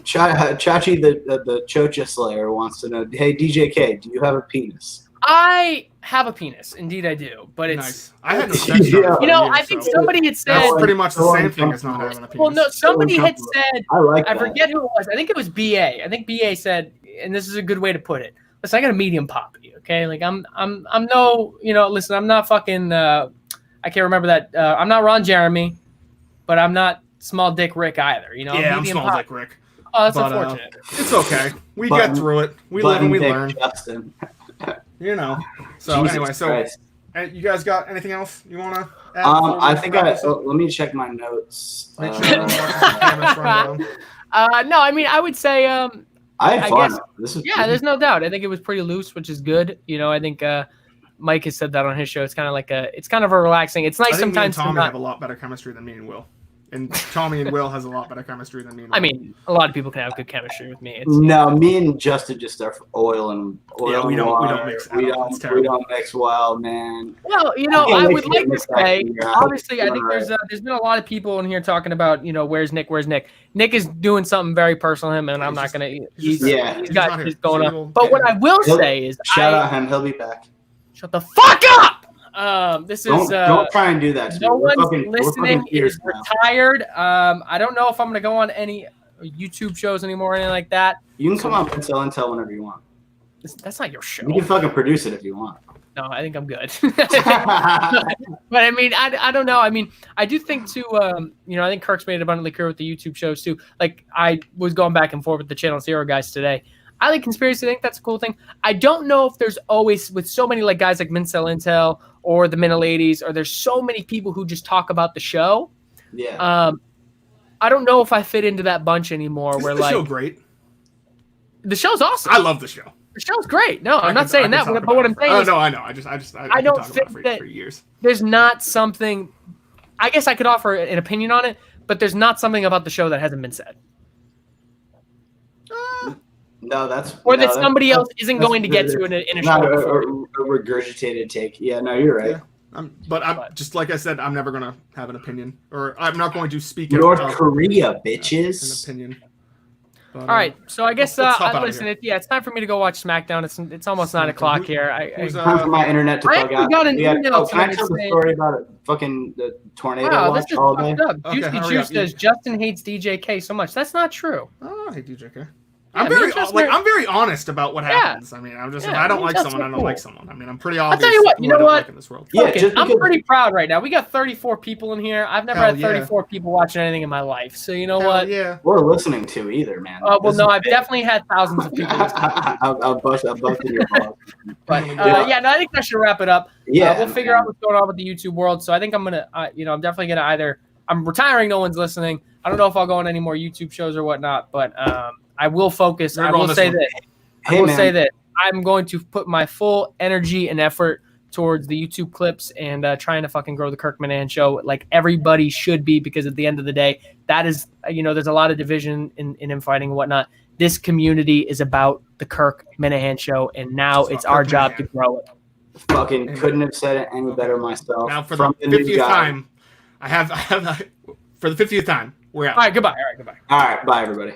Chachi the Chocha Slayer wants to know, hey DJK, do you have a penis? I have a penis, indeed I do, but it's nice. I had no sex drive. I think somebody had said that's pretty much the same thing as not having a penis. Well, no, somebody had said I forget who it was. I think it was BA. I think BA said, and this is a good way to put it. Listen, I got a medium poppy, okay? Like I'm no, listen, I'm not fucking I can't remember that I'm not Ron Jeremy, but I'm not small dick Rick either, Yeah, I'm small dick Rick. Oh, that's unfortunate. It's okay. We get through it. We live and we learn. Justin. So Jesus anyway, Christ. You guys got anything else you want to add? I think let me check my notes. Make sure no, I mean, I would say I had fun. Guess, there's no doubt. I think it was pretty loose, which is good. I think Mike has said that on his show. It's kind of like it's kind of a relaxing. It's nice sometimes. Me and Tommy have a lot better chemistry than me and Will. And Tommy and Will has a lot better chemistry than me and Will. I mean, a lot of people can have good chemistry with me. No, me and Justin just are oil and we don't mix. We don't mix well, man. Well, I would like to say, obviously, I think there's been a lot of people in here talking about, where's Nick? Nick is doing something very personal to him, and I'm not gonna. He's got his going on. But what I will say is, shout out him. He'll be back. Shut the fuck up. Don't try and do that. No one's listening. It is retired. I don't know if I'm gonna go on any YouTube shows anymore or anything like that. You can come on Intel whenever you want. That's not your show. You can fucking produce it if you want. No, I think I'm good. But I mean, I don't know. I mean, I do think too. I think Kirk's made it abundantly clear with the YouTube shows too. Like I was going back and forth with the Channel Zero guys today. I like conspiracy. I think that's a cool thing. I don't know if there's always with so many like guys like Intel or the Minna Ladies, or there's so many people who just talk about the show. Yeah. I don't know if I fit into that bunch anymore. Isn't the show great? The show's awesome. I love the show. The show's great. No, I'm not I saying could that, talk but about what it I'm for- saying Oh is no, I know. I could don't talk think about it that- for years. there's not something. I guess I could offer an opinion on it, but there's not something about the show that hasn't been said, No, that's or no, that that's- somebody else isn't that's- going to get to in a not show a, before. a regurgitated take. Yeah, no, you're right. Yeah. But I'm just like I said, I'm never gonna have an opinion, or I'm not going to speak North out Korea, an bitches. opinion. But, All right, so I guess let's hop outta listen. here. It's time for me to go watch SmackDown. It's almost 9 SmackDown. o'clock Who- here. who's, Time for my internet to I bug actually out. got an We had- email can I tonight tell the saying- story about fucking the tornado Wow, this watch is all day? fucked up. Okay, Juicy hurry Juice up. says Justin hates DJ so much. That's not true. Oh, hey DJK. Yeah, I'm me very and Justin are- I'm very honest about what Yeah. happens. I mean, I'm just if Yeah, I don't me and like Justin someone, I are don't like cool. someone. I mean, I'm pretty obvious. tell you what, who you know I don't what? like in this world. Yeah, Fuck it. just I'm because- pretty proud right now. We got 34 people in here. I've never Hell had yeah. 34 people watching anything in my life. So you know Hell what? Yeah. Or listening to either, man. Well, This no, is I've big. definitely had thousands of people listening. I'll bust in your balls. But Yeah. yeah, no, I think I should wrap it up. Yeah, We'll figure out what's going on with the YouTube world. So I think I'm gonna, I'm definitely gonna either I'm retiring. No one's listening. I don't know if I'll go on any more YouTube shows or whatnot, but I will focus. You're I going will this say one. that. I Hey, will man. say that I'm going to put my full energy and effort towards the YouTube clips and trying to fucking grow the Kirk Minahan show like everybody should be, because at the end of the day, that is, there's a lot of division in infighting and whatnot. This community is about the Kirk Minahan show, and now It's it's about our Kirk job Minahan. to grow it. Fucking couldn't have said it any better myself. Now for From the new 50th guy. time, I have for the 50th time. We're out. All right, goodbye. All right, goodbye. All right, bye everybody.